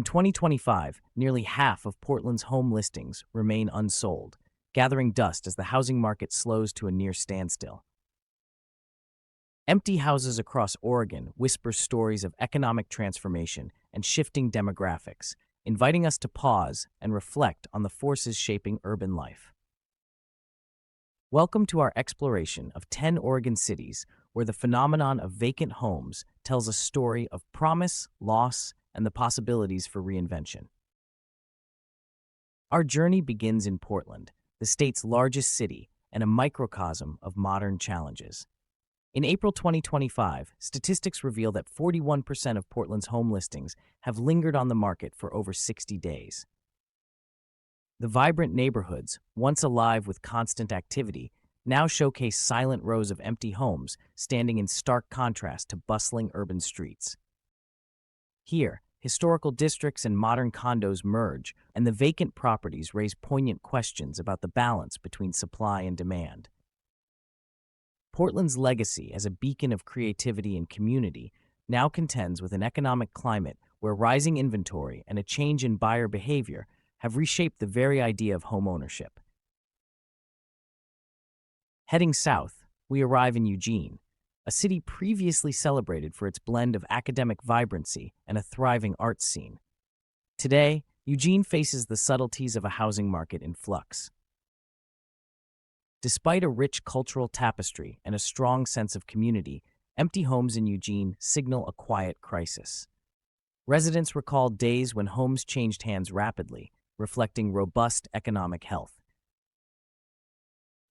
In 2025, nearly half of Portland's home listings remain unsold, gathering dust as the housing market slows to a near standstill. Empty houses across Oregon whisper stories of economic transformation and shifting demographics, inviting us to pause and reflect on the forces shaping urban life. Welcome to our exploration of 10 Oregon cities where the phenomenon of vacant homes tells a story of promise, loss, and the possibilities for reinvention. Our journey begins in Portland, the state's largest city and a microcosm of modern challenges. In April 2025, statistics reveal that 41% of Portland's home listings have lingered on the market for over 60 days. The vibrant neighborhoods, once alive with constant activity, now showcase silent rows of empty homes standing in stark contrast to bustling urban streets. Here, historical districts and modern condos merge, and the vacant properties raise poignant questions about the balance between supply and demand. Portland's legacy as a beacon of creativity and community now contends with an economic climate where rising inventory and a change in buyer behavior have reshaped the very idea of home ownership. Heading south, we arrive in Eugene, a city previously celebrated for its blend of academic vibrancy and a thriving arts scene. Today, Eugene faces the subtleties of a housing market in flux. Despite a rich cultural tapestry and a strong sense of community, empty homes in Eugene signal a quiet crisis. Residents recall days when homes changed hands rapidly, reflecting robust economic health.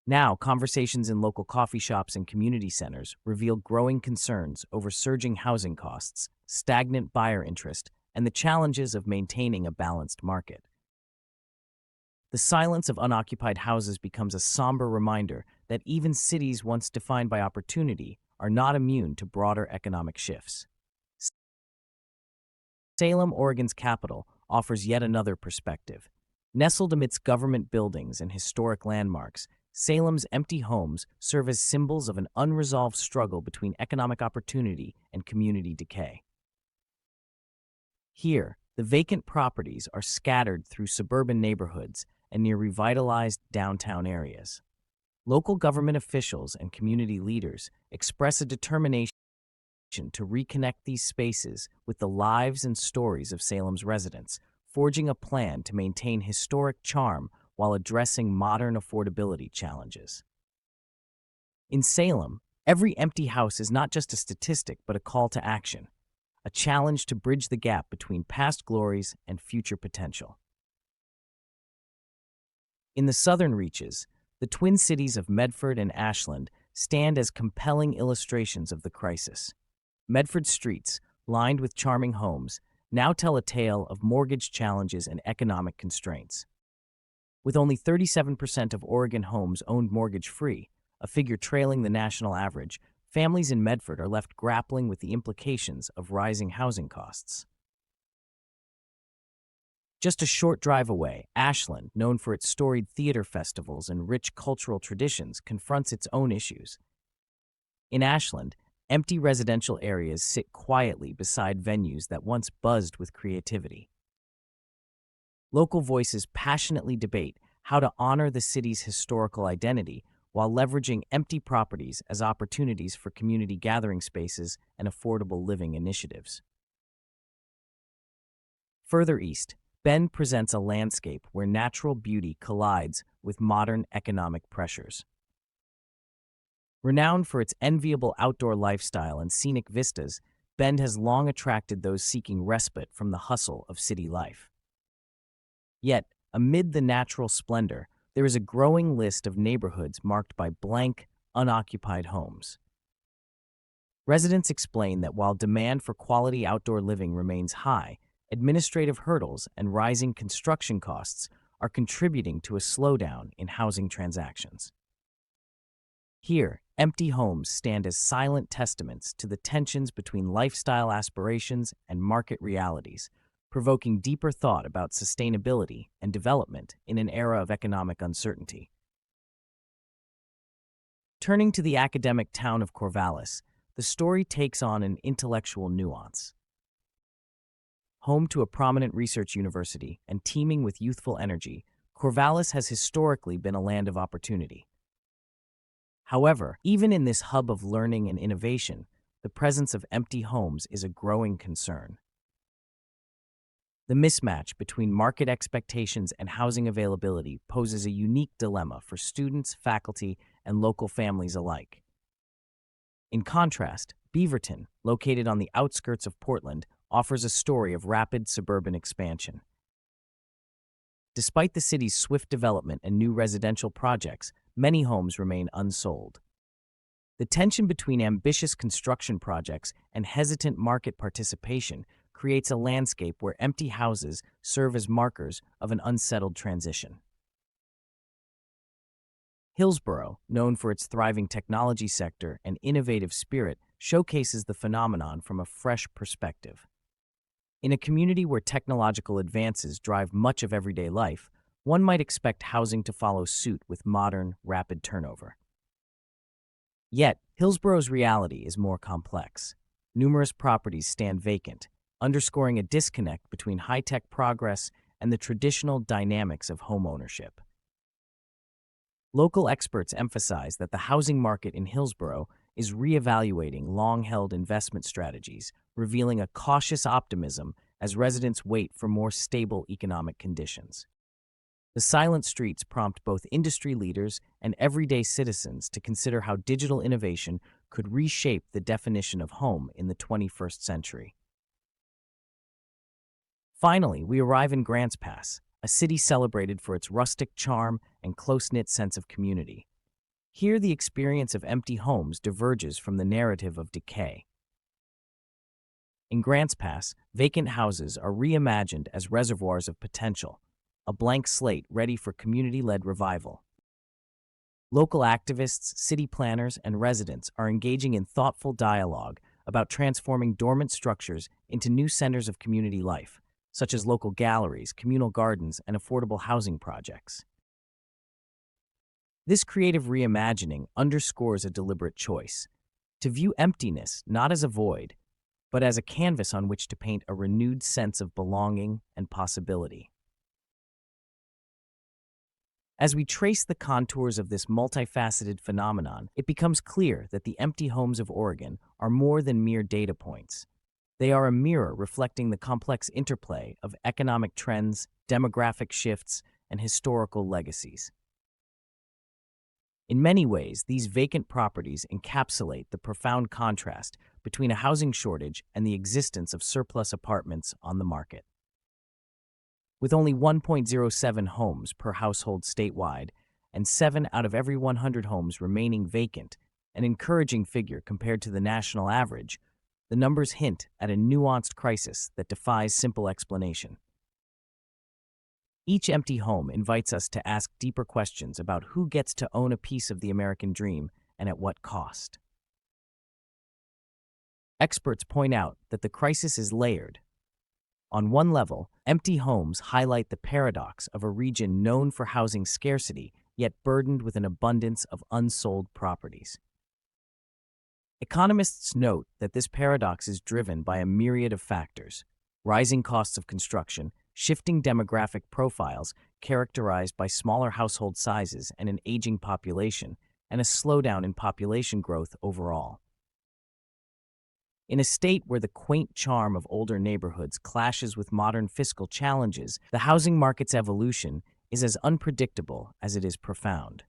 Now, conversations in local coffee shops and community centers reveal growing concerns over surging housing costs, stagnant buyer interest, and the challenges of maintaining a balanced market. The silence of unoccupied houses becomes a somber reminder that even cities once defined by opportunity are not immune to broader economic shifts. Salem, Oregon's capital, offers yet another perspective. Nestled amidst government buildings and historic landmarks, Salem's empty homes serve as symbols of an unresolved struggle between economic opportunity and community decay. Here, the vacant properties are scattered through suburban neighborhoods and near revitalized downtown areas. Local government officials and community leaders express a determination to reconnect these spaces with the lives and stories of Salem's residents, forging a plan to maintain historic charm while addressing modern affordability challenges. In Salem, every empty house is not just a statistic but a call to action, a challenge to bridge the gap between past glories and future potential. In the southern reaches, the twin cities of Medford and Ashland stand as compelling illustrations of the crisis. Medford's streets, lined with charming homes, now tell a tale of mortgage challenges and economic constraints. With only 37% of Oregon homes owned mortgage-free, a figure trailing the national average, families in Medford are left grappling with the implications of rising housing costs. Just a short drive away, Ashland, known for its storied theater festivals and rich cultural traditions, confronts its own issues. In Ashland, empty residential areas sit quietly beside venues that once buzzed with creativity. Local voices passionately debate how to honor the city's historical identity while leveraging empty properties as opportunities for community gathering spaces and affordable living initiatives. Further east, Bend presents a landscape where natural beauty collides with modern economic pressures. Renowned for its enviable outdoor lifestyle and scenic vistas, Bend has long attracted those seeking respite from the hustle of city life. Yet, amid the natural splendor, there is a growing list of neighborhoods marked by blank, unoccupied homes. Residents explain that while demand for quality outdoor living remains high, administrative hurdles and rising construction costs are contributing to a slowdown in housing transactions. Here, empty homes stand as silent testaments to the tensions between lifestyle aspirations and market realities, provoking deeper thought about sustainability and development in an era of economic uncertainty. Turning to the academic town of Corvallis, the story takes on an intellectual nuance. Home to a prominent research university and teeming with youthful energy, Corvallis has historically been a land of opportunity. However, even in this hub of learning and innovation, the presence of empty homes is a growing concern. The mismatch between market expectations and housing availability poses a unique dilemma for students, faculty, and local families alike. In contrast, Beaverton, located on the outskirts of Portland, offers a story of rapid suburban expansion. Despite the city's swift development and new residential projects, many homes remain unsold. The tension between ambitious construction projects and hesitant market participation creates a landscape where empty houses serve as markers of an unsettled transition. Hillsborough, known for its thriving technology sector and innovative spirit, showcases the phenomenon from a fresh perspective. In a community where technological advances drive much of everyday life, one might expect housing to follow suit with modern, rapid turnover. Yet, Hillsborough's reality is more complex. Numerous properties stand vacant, underscoring a disconnect between high-tech progress and the traditional dynamics of homeownership. Local experts emphasize that the housing market in Hillsborough is reevaluating long-held investment strategies, revealing a cautious optimism as residents wait for more stable economic conditions. The silent streets prompt both industry leaders and everyday citizens to consider how digital innovation could reshape the definition of home in the 21st century. Finally, we arrive in Grants Pass, a city celebrated for its rustic charm and close-knit sense of community. Here, the experience of empty homes diverges from the narrative of decay. In Grants Pass, vacant houses are reimagined as reservoirs of potential, a blank slate ready for community-led revival. Local activists, city planners, and residents are engaging in thoughtful dialogue about transforming dormant structures into new centers of community life, such as local galleries, communal gardens, and affordable housing projects. This creative reimagining underscores a deliberate choice: to view emptiness not as a void, but as a canvas on which to paint a renewed sense of belonging and possibility. As we trace the contours of this multifaceted phenomenon, it becomes clear that the empty homes of Oregon are more than mere data points. They are a mirror reflecting the complex interplay of economic trends, demographic shifts, and historical legacies. In many ways, these vacant properties encapsulate the profound contrast between a housing shortage and the existence of surplus apartments on the market. With only 1.07 homes per household statewide and 7 out of every 100 homes remaining vacant, an encouraging figure compared to the national average, the numbers hint at a nuanced crisis that defies simple explanation. Each empty home invites us to ask deeper questions about who gets to own a piece of the American dream and at what cost. Experts point out that the crisis is layered. On one level, empty homes highlight the paradox of a region known for housing scarcity, yet burdened with an abundance of unsold properties. Economists note that this paradox is driven by a myriad of factors: rising costs of construction, shifting demographic profiles characterized by smaller household sizes and an aging population, and a slowdown in population growth overall. In a state where the quaint charm of older neighborhoods clashes with modern fiscal challenges, the housing market's evolution is as unpredictable as it is profound.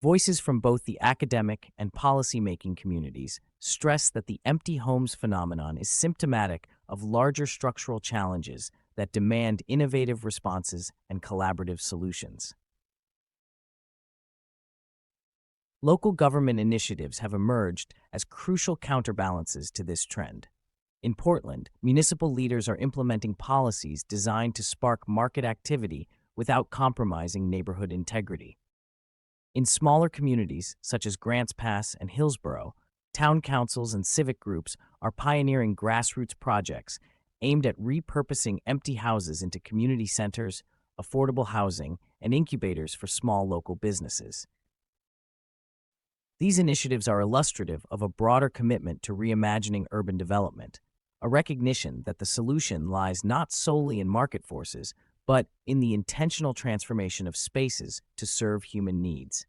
Voices from both the academic and policymaking communities stress that the empty homes phenomenon is symptomatic of larger structural challenges that demand innovative responses and collaborative solutions. Local government initiatives have emerged as crucial counterbalances to this trend. In Portland, municipal leaders are implementing policies designed to spark market activity without compromising neighborhood integrity. In smaller communities, such as Grants Pass and Hillsborough, town councils and civic groups are pioneering grassroots projects aimed at repurposing empty houses into community centers, affordable housing, and incubators for small local businesses. These initiatives are illustrative of a broader commitment to reimagining urban development, a recognition that the solution lies not solely in market forces, but in the intentional transformation of spaces to serve human needs.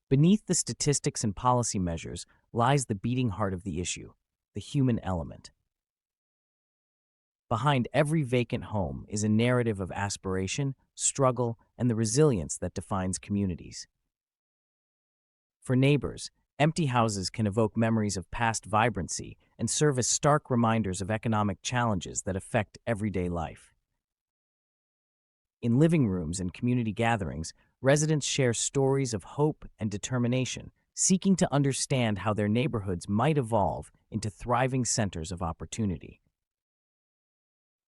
Beneath the statistics and policy measures lies the beating heart of the issue, the human element. Behind every vacant home is a narrative of aspiration, struggle, and the resilience that defines communities. For neighbors, empty houses can evoke memories of past vibrancy and serve as stark reminders of economic challenges that affect everyday life. In living rooms and community gatherings, residents share stories of hope and determination, seeking to understand how their neighborhoods might evolve into thriving centers of opportunity.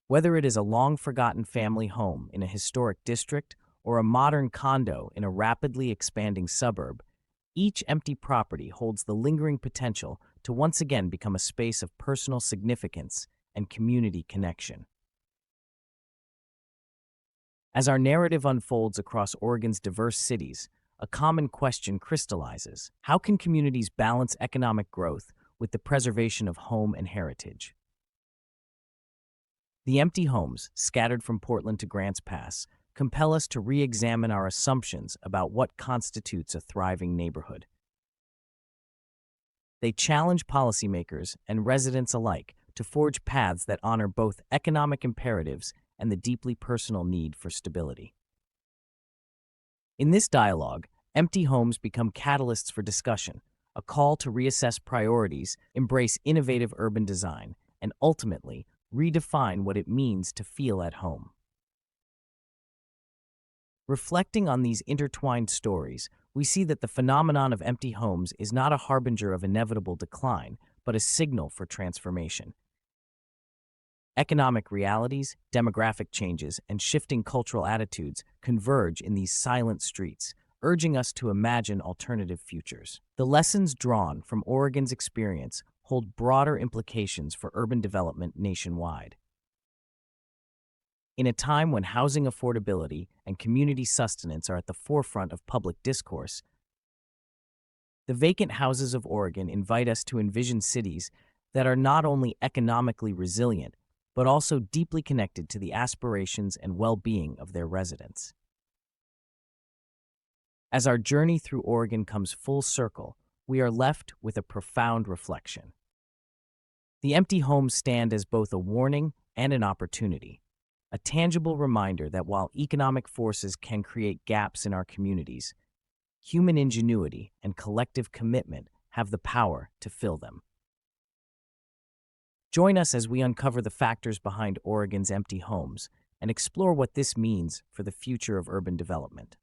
Whether it is a long-forgotten family home in a historic district or a modern condo in a rapidly expanding suburb, each empty property holds the lingering potential to once again become a space of personal significance and community connection. As our narrative unfolds across Oregon's diverse cities, a common question crystallizes. How can communities balance economic growth with the preservation of home and heritage? The empty homes, scattered from Portland to Grants Pass, compel us to re-examine our assumptions about what constitutes a thriving neighborhood. They challenge policymakers and residents alike to forge paths that honor both economic imperatives and the deeply personal need for stability. In this dialogue, empty homes become catalysts for discussion, a call to reassess priorities, embrace innovative urban design, and ultimately redefine what it means to feel at home. Reflecting on these intertwined stories, we see that the phenomenon of empty homes is not a harbinger of inevitable decline, but a signal for transformation. Economic realities, demographic changes, and shifting cultural attitudes converge in these silent streets, urging us to imagine alternative futures. The lessons drawn from Oregon's experience hold broader implications for urban development nationwide. In a time when housing affordability and community sustenance are at the forefront of public discourse, the vacant houses of Oregon invite us to envision cities that are not only economically resilient, but also deeply connected to the aspirations and well-being of their residents. As our journey through Oregon comes full circle, we are left with a profound reflection. The empty homes stand as both a warning and an opportunity, a tangible reminder that while economic forces can create gaps in our communities, human ingenuity and collective commitment have the power to fill them. Join us as we uncover the factors behind Oregon's empty homes and explore what this means for the future of urban development.